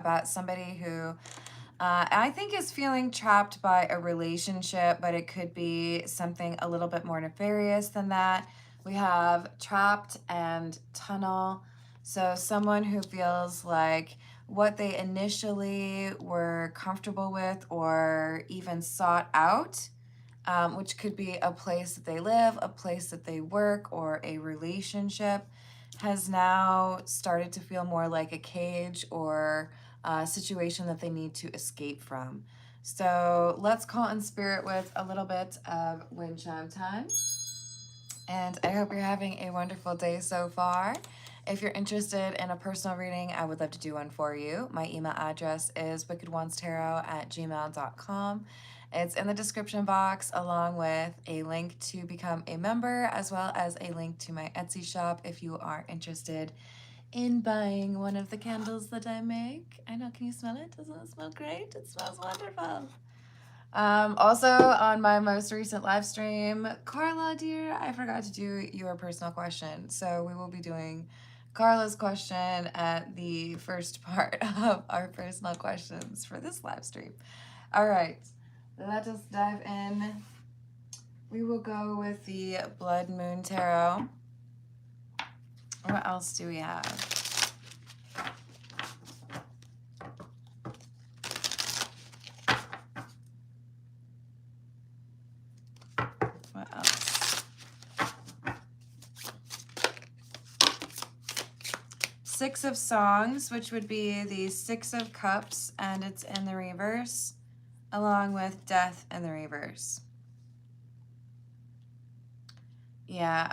about somebody who I think is feeling trapped by a relationship, but it could be something a little bit more nefarious than that. We have trapped and tunnel. So someone who feels like what they initially were comfortable with or even sought out, which could be a place that they live, a place that they work, or a relationship, has now started to feel more like a cage or a situation that they need to escape from. So let's call in spirit with a little bit of wind chime time. And I hope you're having a wonderful day so far. If you're interested in a personal reading, I would love to do one for you. My email address is wickedonestarot@gmail.com. It's in the description box, along with a link to become a member, as well as a link to my Etsy shop if you are interested in buying one of the candles that I make. I know, can you smell it? Doesn't it smell great? It smells wonderful. Also on my most recent live stream, Carla, dear, I forgot to do your personal question. So we will be doing Carla's question at the first part of our personal questions for this live stream. All right, let us dive in. We will go with the Blood Moon Tarot. What else do we have? What else? Six of Songs, which would be the Six of Cups, and it's in the reverse, along with Death in the reverse. Yeah,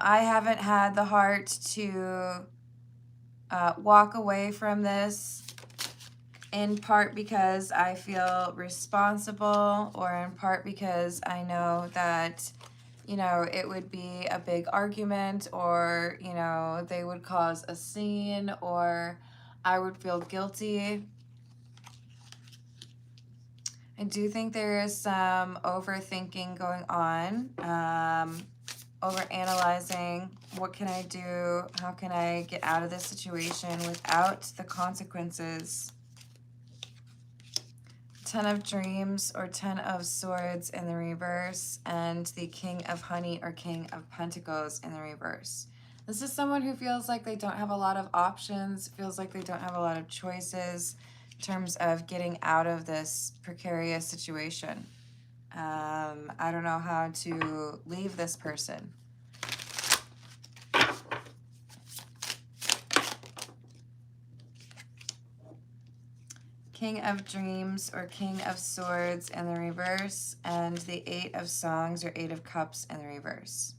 I haven't had the heart to walk away from this, in part because I feel responsible, or in part because I know that, you know, it would be a big argument, or, you know, they would cause a scene, or I would feel guilty. I do think there is some overthinking going on, overanalyzing. What can I do? How can I get out of this situation without the consequences? Ten of Dreams or Ten of Swords in the reverse, and the King of Honey or King of Pentacles in the reverse. This is someone who feels like they don't have a lot of options, feels like they don't have a lot of choices in terms of getting out of this precarious situation. I don't know how to leave this person. King of Dreams or King of Swords in the reverse, and the Eight of Songs or Eight of Cups in the reverse.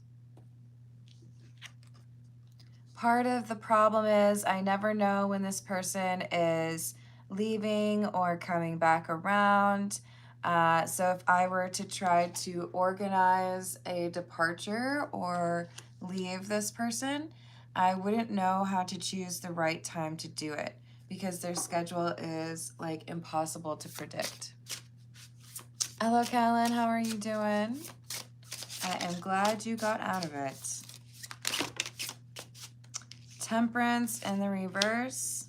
Part of the problem is I never know when this person is leaving or coming back around. So if I were to try to organize a departure or leave this person, I wouldn't know how to choose the right time to do it, because their schedule is like impossible to predict. Hello, Callan, how are you doing? I am glad you got out of it. Temperance in the reverse,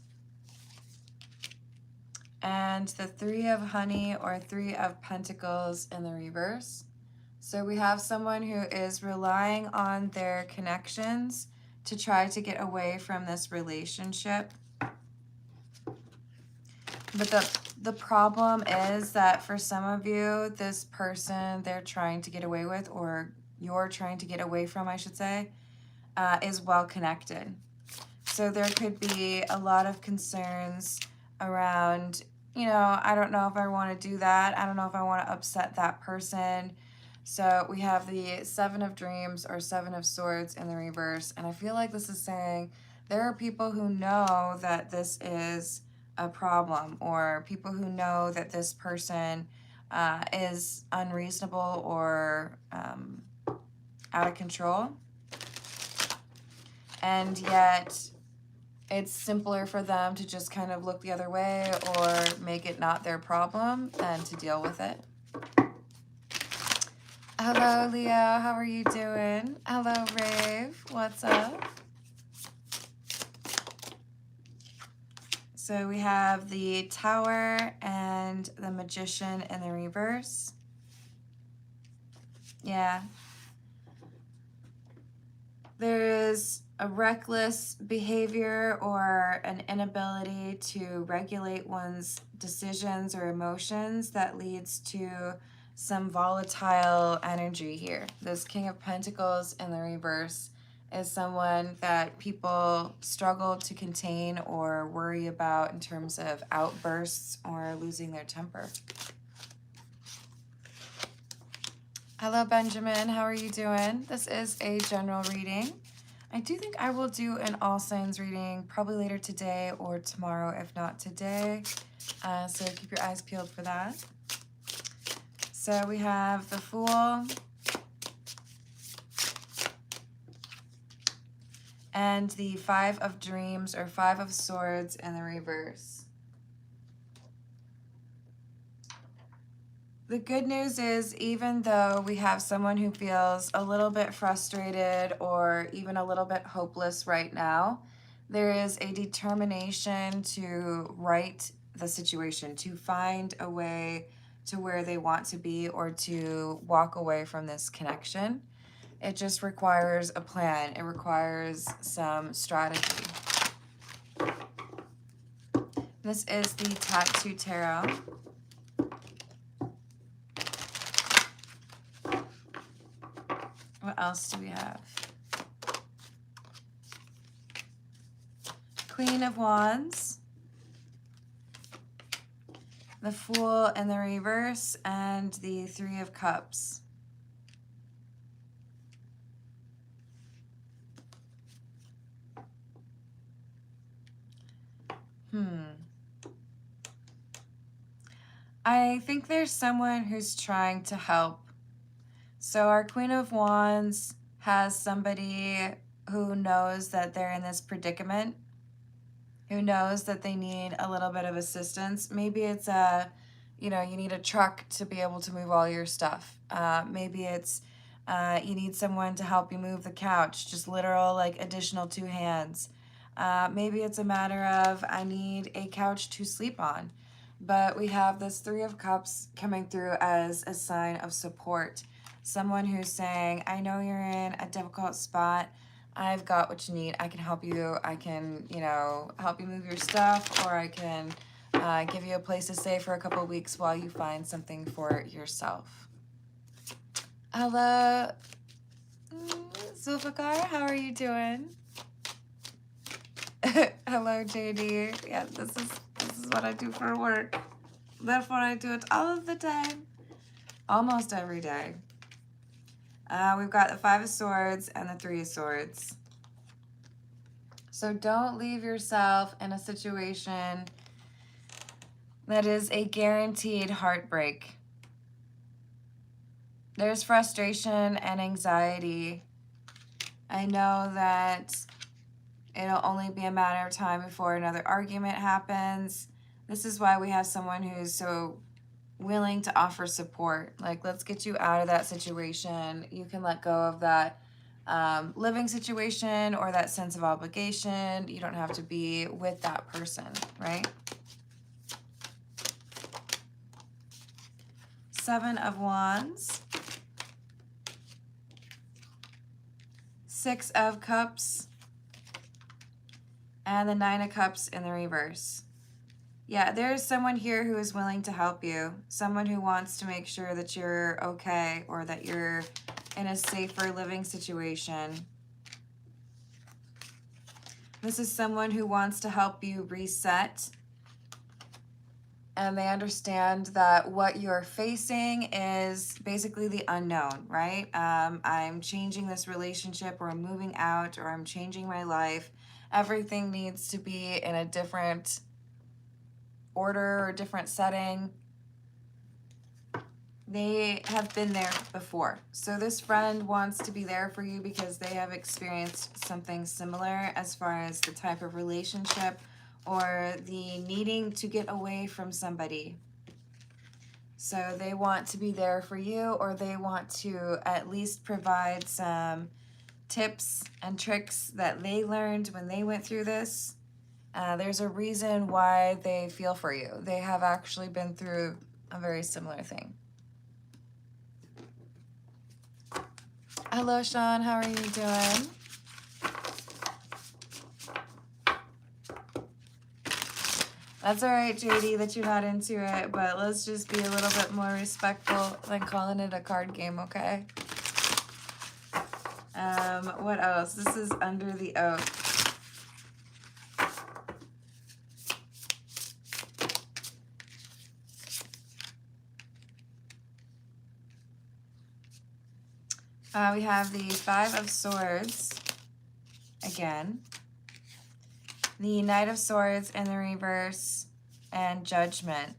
and the Three of Honey or Three of Pentacles in the reverse. So we have someone who is relying on their connections to try to get away from this relationship. But the problem is that for some of you, this person they're trying to get away with, or you're trying to get away from, I should say, is well connected. So there could be a lot of concerns around, you know, I don't know if I want to do that. I don't know if I want to upset that person. So we have the Seven of Dreams or Seven of Swords in the reverse. And I feel like this is saying there are people who know that this is a problem, or people who know that this person is unreasonable or out of control. And yet it's simpler for them to just kind of look the other way or make it not their problem than to deal with it. Hello, Leo. How are you doing? Hello, Rave. What's up? So we have the Tower and the Magician in the reverse. Yeah. There is a reckless behavior or an inability to regulate one's decisions or emotions that leads to some volatile energy here. This King of Pentacles in the reverse is someone that people struggle to contain or worry about in terms of outbursts or losing their temper. Hello, Benjamin. How are you doing? This is a general reading. I do think I will do an all signs reading probably later today or tomorrow, if not today. So keep your eyes peeled for that. So we have the Fool and the Five of Dreams or Five of Swords in the reverse. The good news is, even though we have someone who feels a little bit frustrated or even a little bit hopeless right now, there is a determination to right the situation, to find a way to where they want to be or to walk away from this connection. It just requires a plan. It requires some strategy. This is the Tattoo Tarot. What else do we have? Queen of Wands, the Fool in the reverse, and the Three of Cups. I think there's someone who's trying to help. So our Queen of Wands has somebody who knows that they're in this predicament, who knows that they need a little bit of assistance. Maybe it's you need a truck to be able to move all your stuff. Maybe it's you need someone to help you move the couch, just literal like additional 2 hands. Maybe it's a matter of I need a couch to sleep on. But we have this Three of Cups coming through as a sign of support. Someone who's saying, I know you're in a difficult spot. I've got what you need. I can help you. I can, help you move your stuff, or I can give you a place to stay for a couple of weeks while you find something for yourself. Hello, Zulfikar. How are you doing? Hello, JD. Yeah, this is what I do for work. Therefore, I do it all of the time. Almost every day. We've got the Five of Swords and the Three of Swords. So don't leave yourself in a situation that is a guaranteed heartbreak. There's frustration and anxiety. I know that it'll only be a matter of time before another argument happens. This is why we have someone who's so willing to offer support. Like, let's get you out of that situation. You can let go of that living situation or that sense of obligation. You don't have to be with that person, right? Seven of Wands. Six of Cups. And the Nine of Cups in the reverse. Yeah, there's someone here who is willing to help you. Someone who wants to make sure that you're okay or that you're in a safer living situation. This is someone who wants to help you reset. And they understand that what you're facing is basically the unknown, right? I'm changing this relationship, or I'm moving out, or I'm changing my life. Everything needs to be in a different order or different setting. They have been there before. So this friend wants to be there for you because they have experienced something similar as far as the type of relationship or the needing to get away from somebody. So they want to be there for you, or they want to at least provide some tips and tricks that they learned when they went through this. There's a reason why they feel for you. They have actually been through a very similar thing. Hello, Sean. How are you doing? That's all right, JD, that you're not into it, but let's just be a little bit more respectful than calling it a card game, okay? What else? This is Under the Oath. We have the Five of Swords again, the Knight of Swords in the reverse, and Judgment.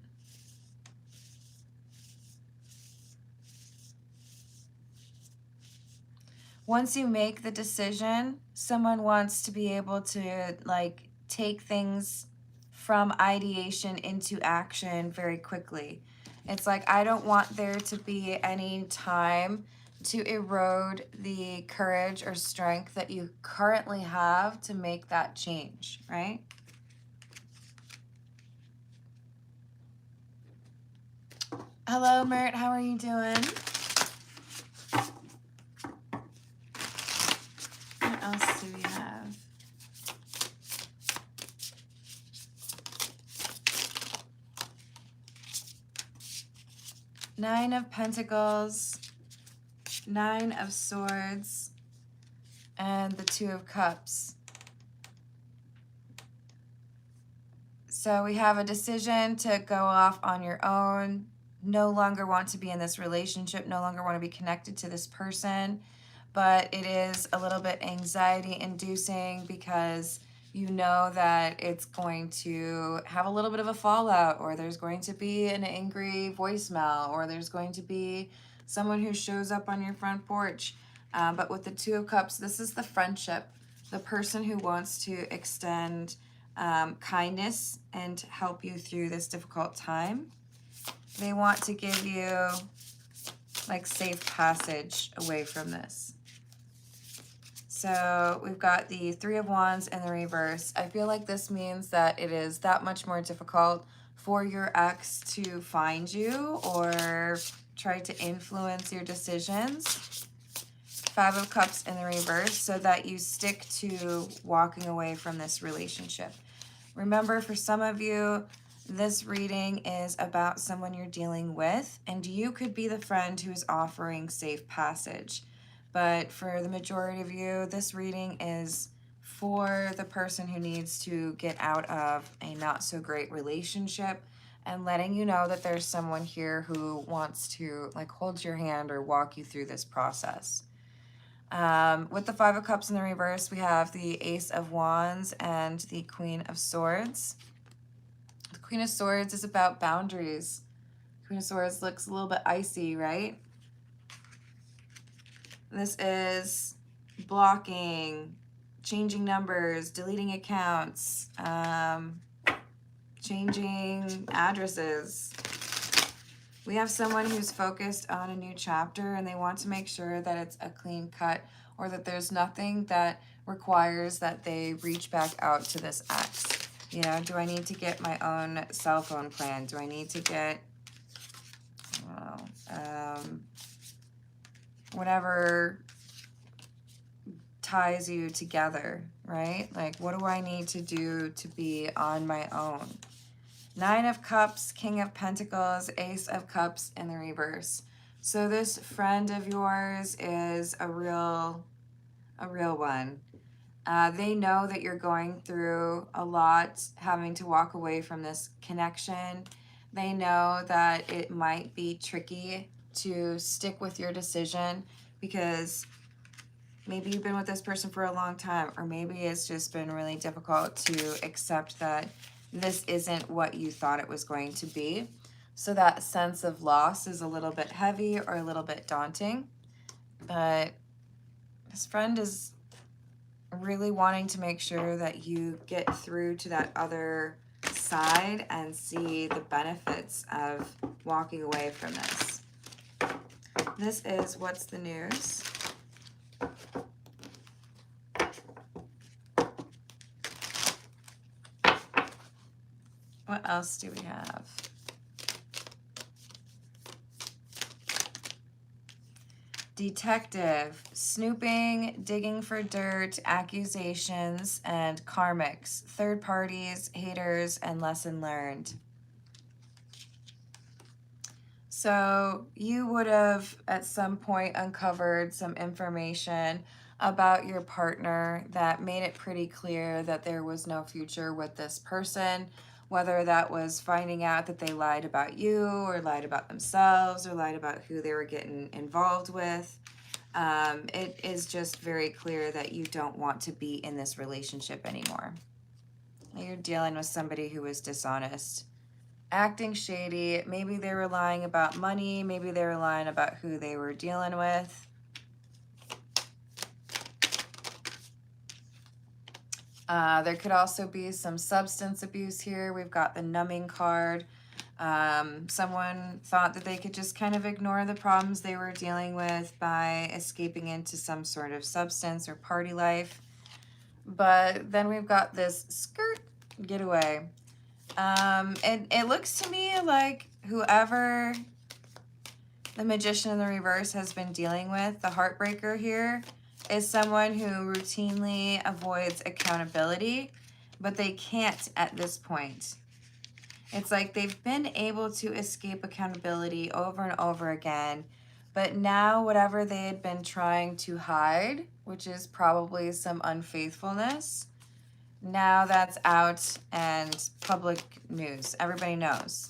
Once you make the decision, someone wants to be able to like take things from ideation into action very quickly. It's like, I don't want there to be any time to erode the courage or strength that you currently have to make that change, right? Hello, Mert, how are you doing? What else do we have? Nine of Pentacles, Nine of Swords, and the Two of Cups. So we have a decision to go off on your own, no longer want to be in this relationship, no longer want to be connected to this person, but it is a little bit anxiety inducing because you know that it's going to have a little bit of a fallout, or there's going to be an angry voicemail, or there's going to be someone who shows up on your front porch. But with the Two of Cups, this is the friendship, the person who wants to extend kindness and help you through this difficult time. They want to give you like safe passage away from this. So we've got the Three of Wands in the reverse. I feel like this means that it is that much more difficult for your ex to find you or try to influence your decisions. Five of Cups in the reverse, so that you stick to walking away from this relationship. Remember, for some of you, this reading is about someone you're dealing with, and you could be the friend who is offering safe passage. But for the majority of you, this reading is for the person who needs to get out of a not so great relationship and letting you know that there's someone here who wants to like hold your hand or walk you through this process. With the Five of Cups in the reverse, we have the Ace of Wands and the Queen of Swords. The Queen of Swords is about boundaries. Queen of Swords looks a little bit icy, right? This is blocking, changing numbers, deleting accounts, changing addresses. We have someone who's focused on a new chapter and they want to make sure that it's a clean cut, or that there's nothing that requires that they reach back out to this ex. You know, do I need to get my own cell phone plan? Do I need to get, whatever ties you together, right? Like, what do I need to do to be on my own? Nine of Cups, King of Pentacles, Ace of Cups in the reverse. So this friend of yours is a real one. They know that you're going through a lot, having to walk away from this connection. They know that it might be tricky to stick with your decision because maybe you've been with this person for a long time, or maybe it's just been really difficult to accept that this isn't what you thought it was going to be. So that sense of loss is a little bit heavy or a little bit daunting. But this friend is really wanting to make sure that you get through to that other side and see the benefits of walking away from this. This is What's the News? What else do we have? Detective, snooping, digging for dirt, accusations, and karmics, third parties, haters, and lesson learned. So you would have at some point uncovered some information about your partner that made it pretty clear that there was no future with this person, whether that was finding out that they lied about you or lied about themselves or lied about who they were getting involved with. It is just very clear that you don't want to be in this relationship anymore. You're dealing with somebody who is dishonest, acting shady. Maybe they were lying about money. Maybe they were lying about who they were dealing with. There could also be some substance abuse here. We've got the numbing card. Someone thought that they could just kind of ignore the problems they were dealing with by escaping into some sort of substance or party life. But then we've got this skirt getaway. It looks to me like whoever the Magician in the reverse has been dealing with, the heartbreaker here, is someone who routinely avoids accountability, but they can't at this point. It's like they've been able to escape accountability over and over again, but now whatever they had been trying to hide, which is probably some unfaithfulness, now that's out and public news. Everybody knows.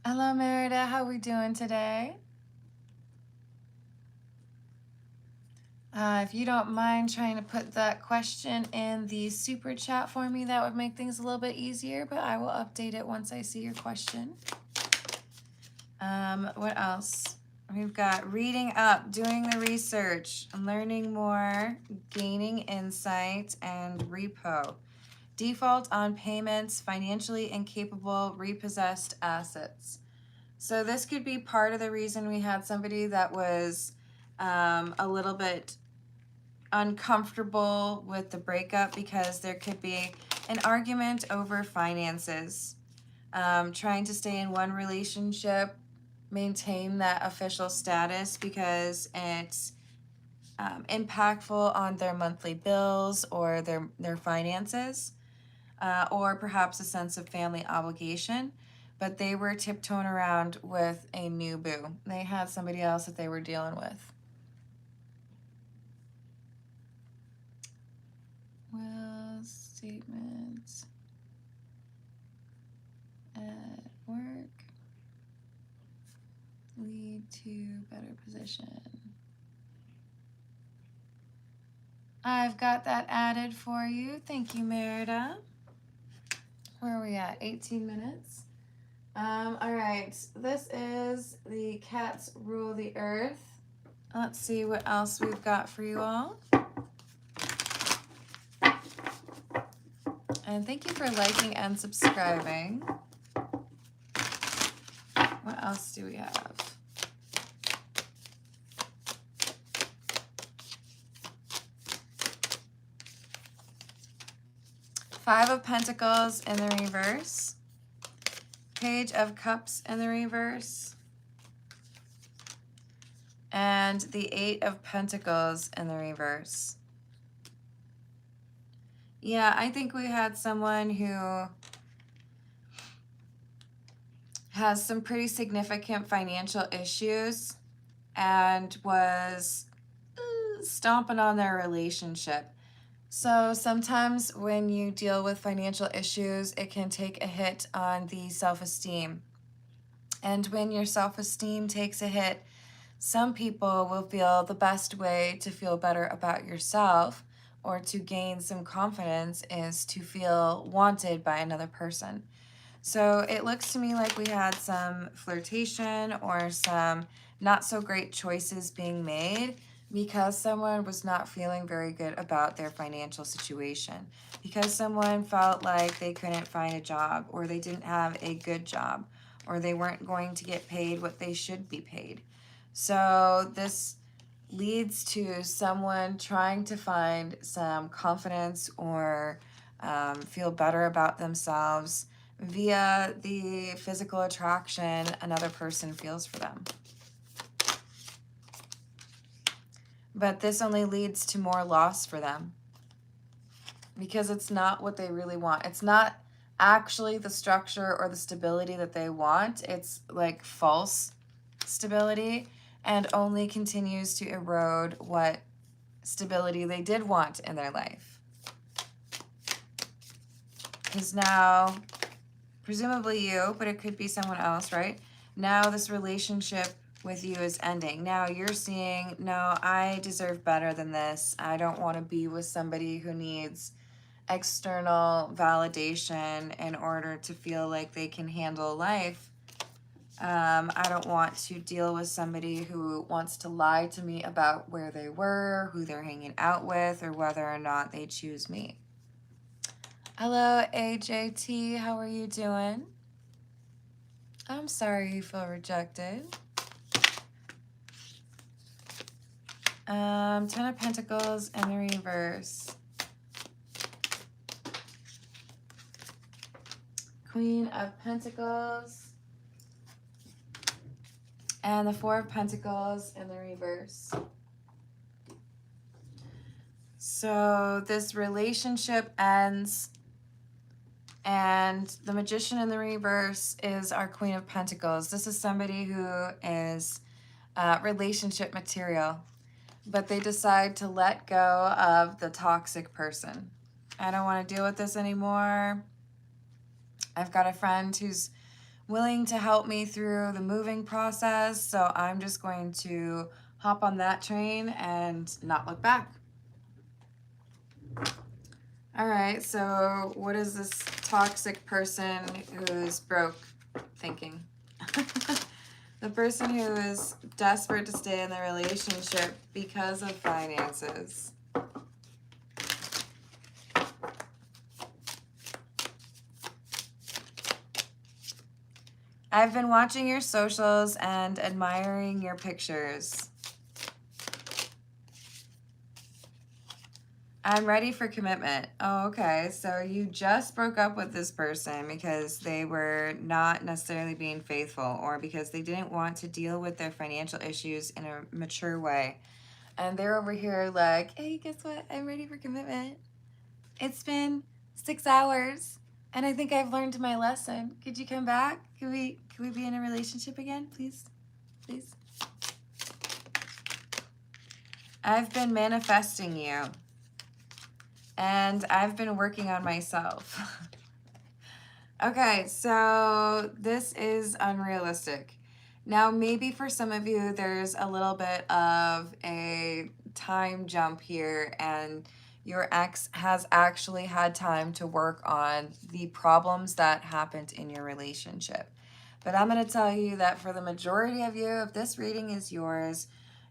Hello, Merida. How we doing today? If you don't mind trying to put that question in the super chat for me, that would make things a little bit easier, but I will update it once I see your question. What else? We've got reading up, doing the research, learning more, gaining insight, and repo. Default on payments, financially incapable, repossessed assets. So this could be part of the reason we had somebody that was a little bit uncomfortable with the breakup, because there could be an argument over finances. Trying to stay in one relationship, maintain that official status because it's impactful on their monthly bills or their finances, or perhaps a sense of family obligation. But they were tiptoeing around with a new boo. They had somebody else that they were dealing with. Will statements at work lead to better position? I've got that added for you. Thank you, Merida. Where are we at? 18 minutes. All right. This is the Cats Rule the Earth. Let's see what else we've got for you all. And thank you for liking and subscribing. What else do we have? Five of Pentacles in the reverse. Page of Cups in the reverse. And the Eight of Pentacles in the reverse. Yeah, I think we had someone who has some pretty significant financial issues and was stomping on their relationship. So sometimes when you deal with financial issues, it can take a hit on the self-esteem. And when your self-esteem takes a hit, some people will feel the best way to feel better about yourself or to gain some confidence is to feel wanted by another person. So it looks to me like we had some flirtation or some not so great choices being made because someone was not feeling very good about their financial situation, because someone felt like they couldn't find a job, or they didn't have a good job, or they weren't going to get paid what they should be paid. So this leads to someone trying to find some confidence or feel better about themselves via the physical attraction another person feels for them. But this only leads to more loss for them because it's not what they really want. It's not actually the structure or the stability that they want. It's like false stability and only continues to erode what stability they did want in their life. Because now, presumably you, but it could be someone else, right? Now this relationship with you is ending. Now you're seeing, no, I deserve better than this. I don't want to be with somebody who needs external validation in order to feel like they can handle life. I don't want to deal with somebody who wants to lie to me about where they were, who they're hanging out with, or whether or not they choose me. Hello, AJT. How are you doing? I'm sorry you feel rejected. 10 of Pentacles in the reverse. Queen of Pentacles. And the 4 of Pentacles in the reverse. So this relationship ends. And the Magician in the reverse is our Queen of Pentacles. This is somebody who is relationship material, but they decide to let go of the toxic person. I don't want to deal with this anymore. I've got a friend who's willing to help me through the moving process, so I'm just going to hop on that train and not look back. All right, so what is this toxic person who's broke thinking? The person who is desperate to stay in the relationship because of finances. I've been watching your socials and admiring your pictures. I'm ready for commitment. Oh, okay. So you just broke up with this person because they were not necessarily being faithful or because they didn't want to deal with their financial issues in a mature way. And they're over here like, hey, guess what? I'm ready for commitment. It's been 6 hours and I think I've learned my lesson. Could you come back? Could we be in a relationship again, please? Please. I've been manifesting you. And I've been working on myself. Okay, so this is unrealistic. Now, maybe for some of you, there's a little bit of a time jump here, and your ex has actually had time to work on the problems that happened in your relationship. But I'm going to tell you that for the majority of you, if this reading is yours,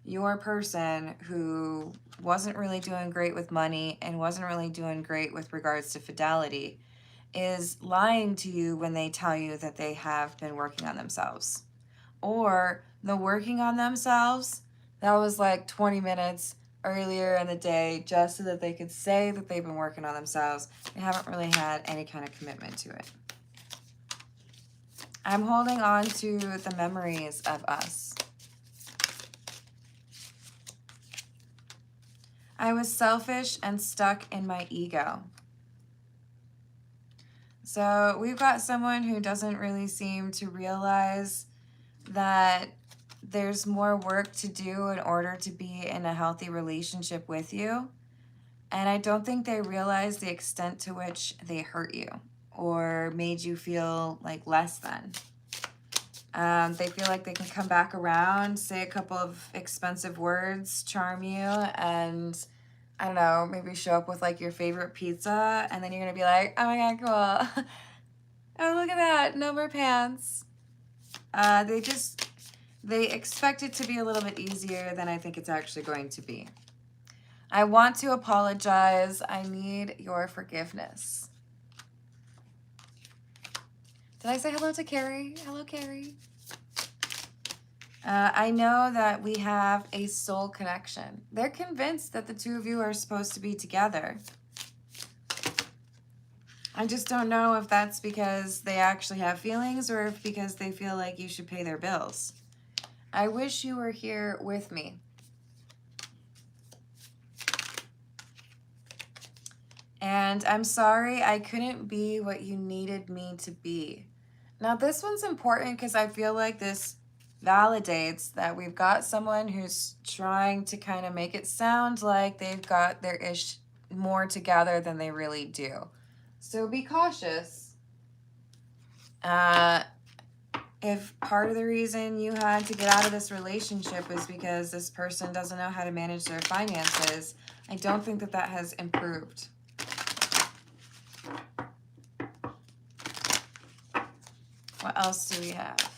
your person who wasn't really doing great with money and wasn't really doing great with regards to fidelity is lying to you when they tell you that they have been working on themselves. Or the working on themselves, that was like 20 minutes earlier in the day just so that they could say that they've been working on themselves. They haven't really had any kind of commitment to it. I'm holding on to the memories of us. I was selfish and stuck in my ego. So we've got someone who doesn't really seem to realize that there's more work to do in order to be in a healthy relationship with you. And I don't think they realize the extent to which they hurt you or made you feel like less than. They feel like they can come back around, say a couple of expensive words, charm you, and I don't know, maybe show up with like your favorite pizza, and then you're gonna be like, oh my god, cool. Oh, look at that, no more pants. They expect it to be a little bit easier than I think it's actually going to be. I want to apologize. I need your forgiveness. Did I say hello to Carrie? Hello, Carrie. I know that we have a soul connection. They're convinced that the two of you are supposed to be together. I just don't know if that's because they actually have feelings or if because they feel like you should pay their bills. I wish you were here with me. And I'm sorry I couldn't be what you needed me to be. Now, this one's important because I feel like this validates that we've got someone who's trying to kind of make it sound like they've got their ish more together than they really do. So be cautious. If part of the reason you had to get out of this relationship is because this person doesn't know how to manage their finances, I don't think that that has improved. What else do we have?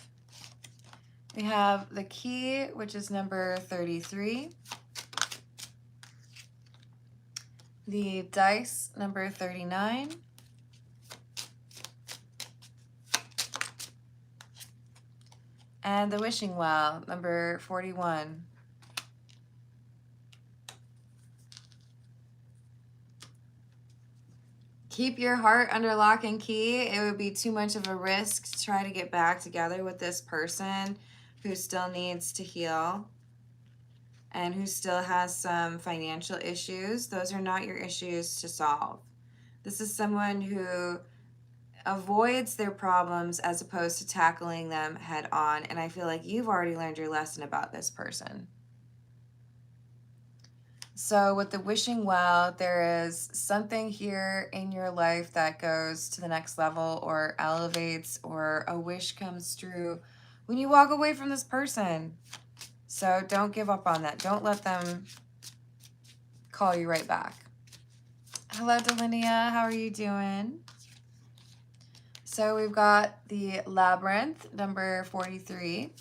We have the key, which is number 33. The dice, number 39. And the wishing well, number 41. Keep your heart under lock and key. It would be too much of a risk to try to get back together with this person who still needs to heal and who still has some financial issues. Those are not your issues to solve. This is someone who avoids their problems as opposed to tackling them head on. And I feel like you've already learned your lesson about this person. So with the wishing well, there is something here in your life that goes to the next level or elevates, or a wish comes true when you walk away from this person. So don't give up on that. Don't let them call you right back. Hello, Delinia. How are you doing? So we've got the labyrinth, number 43.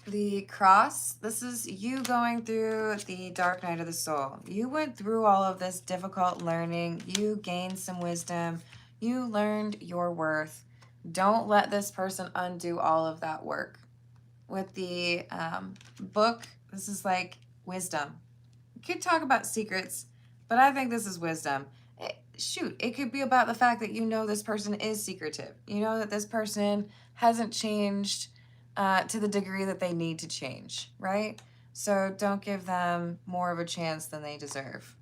The cross, this is you going through the dark night of the soul. You went through all of this difficult learning. You gained some wisdom. You learned your worth. Don't let this person undo all of that work. With the book, this is like wisdom. You could talk about secrets, but I think this is wisdom. It could be about the fact that you know this person is secretive. You know that this person hasn't changed to the degree that they need to change, right? So don't give them more of a chance than they deserve.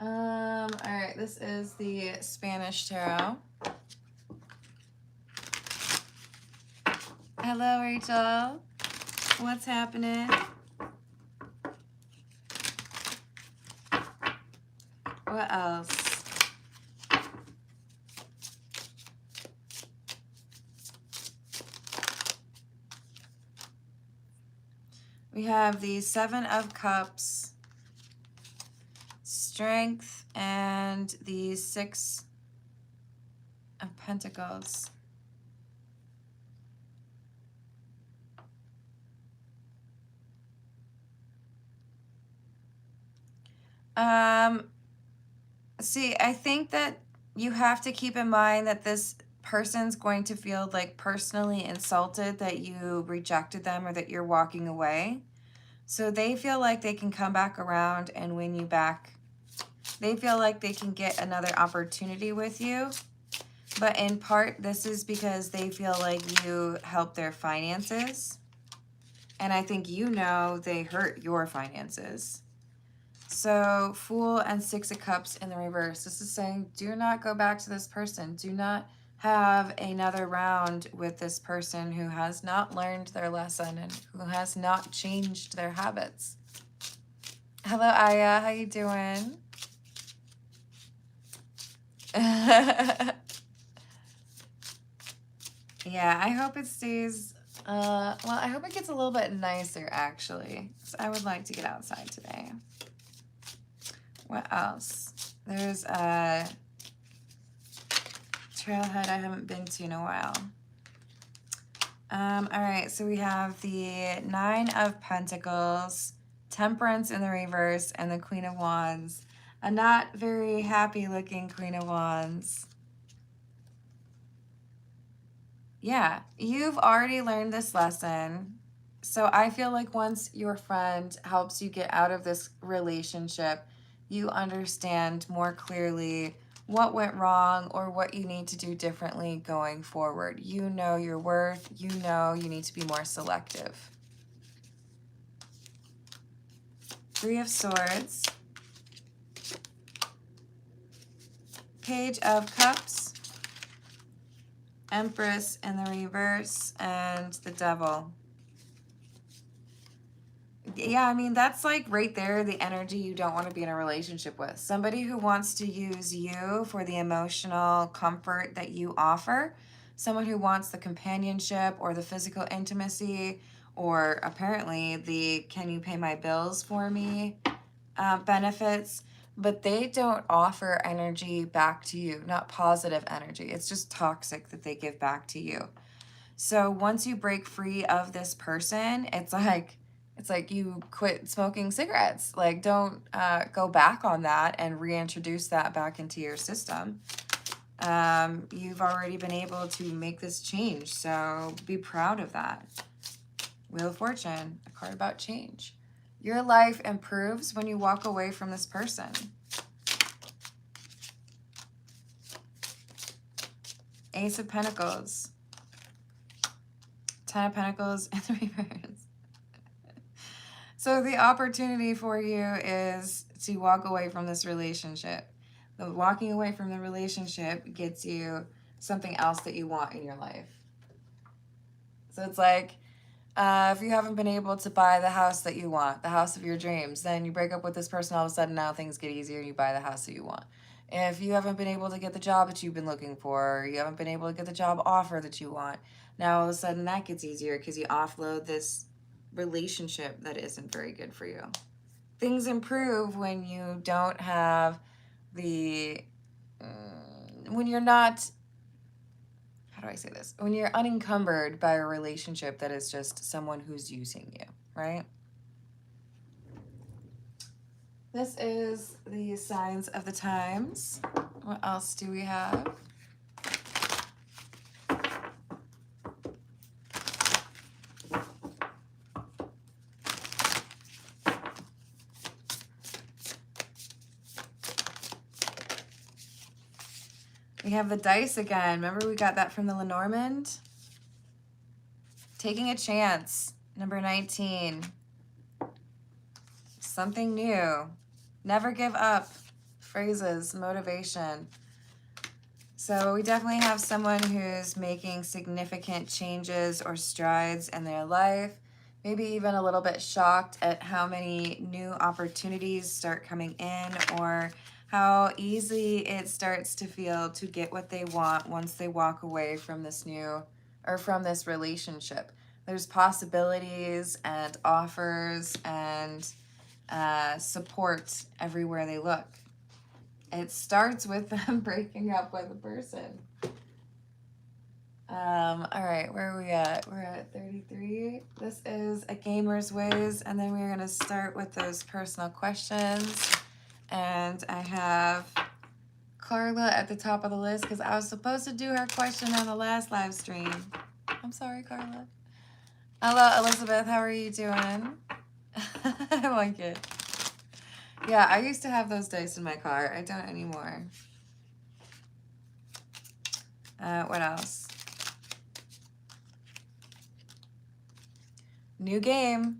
All right, this is the Spanish tarot. Hello, Rachel. What's happening? What else? We have the Seven of Cups, Strength, and the Six of Pentacles. See, I think that you have to keep in mind that this person's going to feel like personally insulted that you rejected them or that you're walking away. So they feel like they can come back around and win you back. They feel like they can get another opportunity with you. But in part, this is because they feel like you helped their finances. And I think you know they hurt your finances. So Fool and Six of Cups in the reverse. This is saying do not go back to this person. Do not have another round with this person who has not learned their lesson and who has not changed their habits. Hello, Aya. How you doing? Yeah, I hope it stays... well, I hope it gets a little bit nicer, actually. So I would like to get outside today. What else? There's a trailhead I haven't been to in a while. All right, so we have the Nine of Pentacles, Temperance in the reverse, and the Queen of Wands. A not very happy looking Queen of Wands. Yeah, you've already learned this lesson. So I feel like once your friend helps you get out of this relationship, you understand more clearly what went wrong or what you need to do differently going forward. You know your worth. You know you need to be more selective. Three of Swords. Page of Cups. Empress in the reverse. And the Devil. Yeah, I mean, that's like right there, the energy you don't want to be in a relationship with. Somebody who wants to use you for the emotional comfort that you offer. Someone who wants the companionship or the physical intimacy, or apparently the can you pay my bills for me benefits. But they don't offer energy back to you, not positive energy. It's just toxic that they give back to you. So once you break free of this person, it's like you quit smoking cigarettes. Like, don't go back on that and reintroduce that back into your system. You've already been able to make this change, so be proud of that. Wheel of Fortune, a card about change. Your life improves when you walk away from this person. Ace of Pentacles. Ten of Pentacles in the reverse. So the opportunity for you is to walk away from this relationship. The walking away from the relationship gets you something else that you want in your life. So it's like, if you haven't been able to buy the house that you want, the house of your dreams, then you break up with this person, all of a sudden now things get easier and you buy the house that you want. If you haven't been able to get the job that you've been looking for, or you haven't been able to get the job offer that you want, now all of a sudden that gets easier because you offload this relationship that isn't very good for you. Things improve when you don't have when you're not, how do I say this? When you're unencumbered by a relationship that is just someone who's using you, right? This is the signs of the times. What else do we have? We have the dice again. Remember we got that from the Lenormand? Taking a chance. Number 19. Something new. Never give up. Phrases, motivation. So we definitely have someone who's making significant changes or strides in their life. Maybe even a little bit shocked at how many new opportunities start coming in, or how easy it starts to feel to get what they want once they walk away from this from this relationship. There's possibilities and offers and support everywhere they look. It starts with them breaking up with a person. All right, where are we at? We're at 33. This is A Gamer's Ways, and then we're going to start with those personal questions. And I have Carla at the top of the list because I was supposed to do her question on the last live stream. I'm sorry, Carla. Hello, Elizabeth. How are you doing? I like it. Yeah, I used to have those dice in my car. I don't anymore. What else? New game.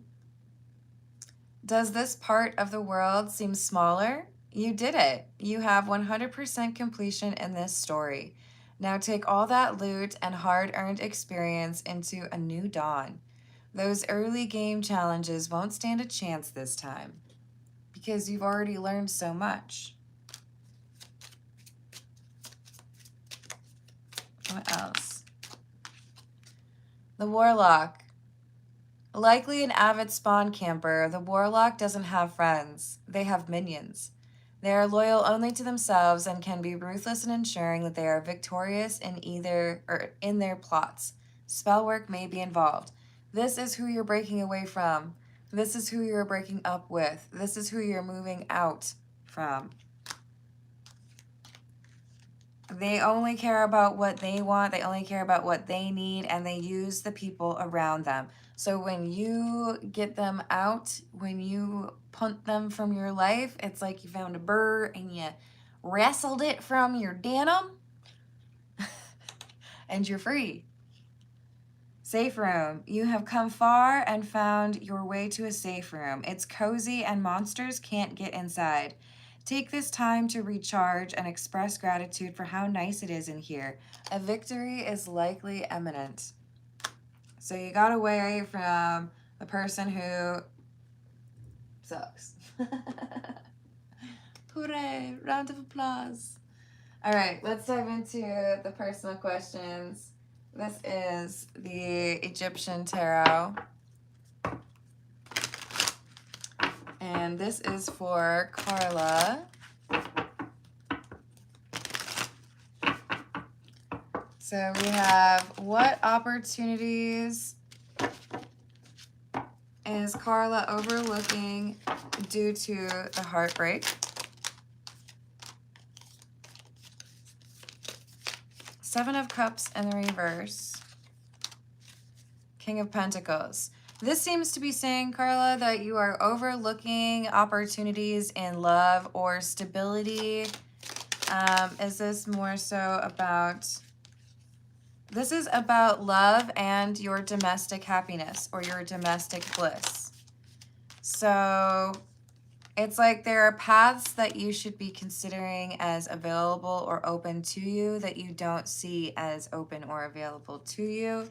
Does this part of the world seem smaller? You did it. You have 100% completion in this story. Now take all that loot and hard-earned experience into a new dawn. Those early game challenges won't stand a chance this time because you've already learned so much. What else? The Warlock. Likely an avid spawn camper, the Warlock doesn't have friends. They have minions. They are loyal only to themselves and can be ruthless in ensuring that they are victorious in their plots. Spell work may be involved. This is who you're breaking away from. This is who you're breaking up with. This is who you're moving out from. They only care about what they want. They only care about what they need, and they use the people around them. So when you get them out, when you punt them from your life, it's like you found a burr and you wrestled it from your denim and you're free. Safe room. You have come far and found your way to a safe room. It's cozy and monsters can't get inside. Take this time to recharge and express gratitude for how nice it is in here. A victory is likely imminent. So you got away from the person who sucks. Hooray! Round of applause. All right, let's dive into the personal questions. This is the Egyptian Tarot. And this is for Carla. So we have, what opportunities is Carla overlooking due to the heartbreak? Seven of Cups in the reverse. King of Pentacles. This seems to be saying, Carla, that you are overlooking opportunities in love or stability. Is this more so about... This is about love and your domestic happiness or your domestic bliss. So it's like there are paths that you should be considering as available or open to you that you don't see as open or available to you.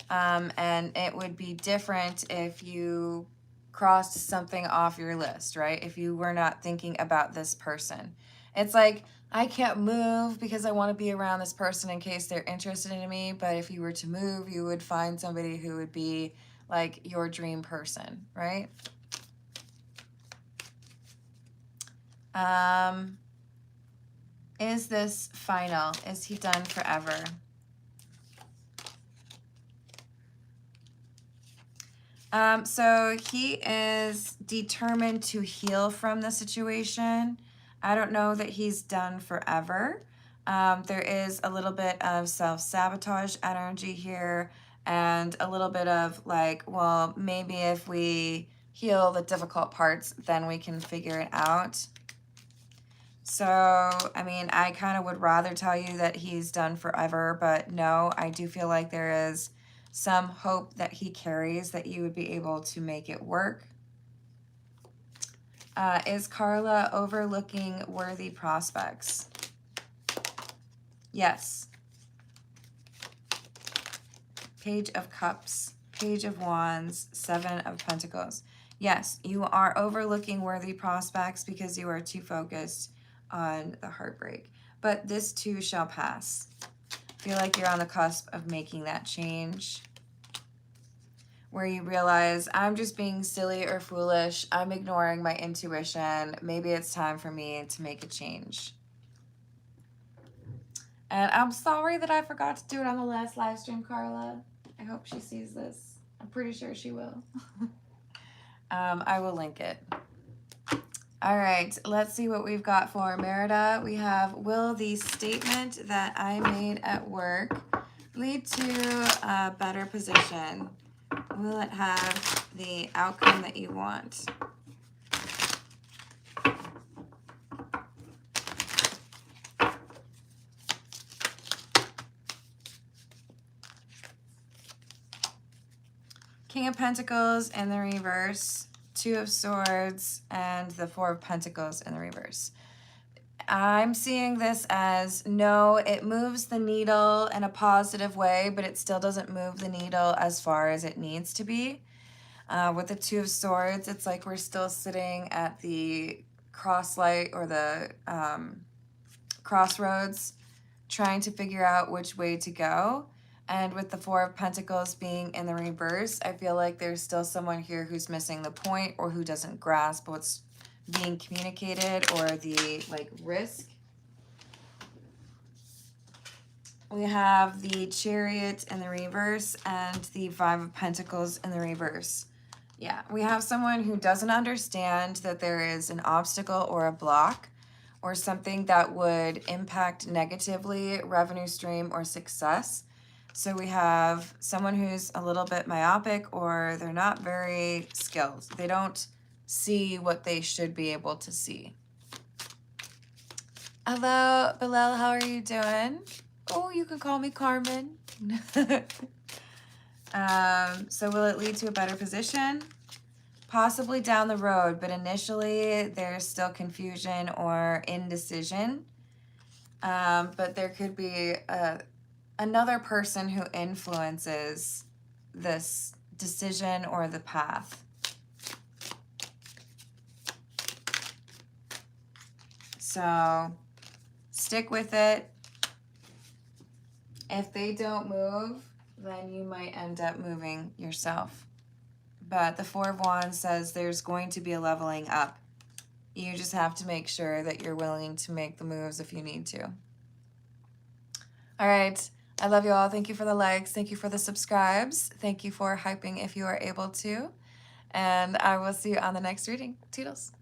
And it would be different if you crossed something off your list, right? If you were not thinking about this person. It's like, I can't move because I want to be around this person in case they're interested in me. But if you were to move, you would find somebody who would be like your dream person, right? Is this final? Is he done forever? So he is determined to heal from the situation. I don't know that he's done forever. There is a little bit of self-sabotage energy here and a little bit of like, well, maybe if we heal the difficult parts, then we can figure it out. So, I mean, I kind of would rather tell you that he's done forever, but no, I do feel like there is some hope that he carries that you would be able to make it work. Is Carla overlooking worthy prospects? Yes. Page of Cups, Page of Wands, Seven of Pentacles. Yes, you are overlooking worthy prospects because you are too focused on the heartbreak. But this too shall pass. I feel like you're on the cusp of making that change where you realize, I'm just being silly or foolish. I'm ignoring my intuition. Maybe it's time for me to make a change. And I'm sorry that I forgot to do it on the last live stream, Carla. I hope she sees this. I'm pretty sure she will. I will link it. All right, let's see what we've got for Merida. We have, will the statement that I made at work lead to a better position? Will it have the outcome that you want? King of Pentacles in the reverse, Two of Swords, and the Four of Pentacles in the reverse. I'm seeing this as, no, it moves the needle in a positive way, but it still doesn't move the needle as far as it needs to be. With the Two of Swords, it's like we're still sitting at the crosslight or the crossroads, trying to figure out which way to go. And with the Four of Pentacles being in the reverse, I feel like there's still someone here who's missing the point or who doesn't grasp what's being communicated or the like risk. We have the Chariot in the reverse and the Five of Pentacles in the reverse. Yeah, we have someone who doesn't understand that there is an obstacle or a block or something that would impact negatively revenue stream or success. So we have someone who's a little bit myopic, or they're not very skilled. They don't see what they should be able to see. Hello, Bilal, how are you doing? Oh, you can call me Carmen. So will it lead to a better position? Possibly down the road, but initially there's still confusion or indecision. But there could be another person who influences this decision or the path. So stick with it. If they don't move, then you might end up moving yourself. But the Four of Wands says there's going to be a leveling up. You just have to make sure that you're willing to make the moves if you need to. All right. I love you all. Thank you for the likes. Thank you for the subscribes. Thank you for hyping if you are able to. And I will see you on the next reading. Toodles.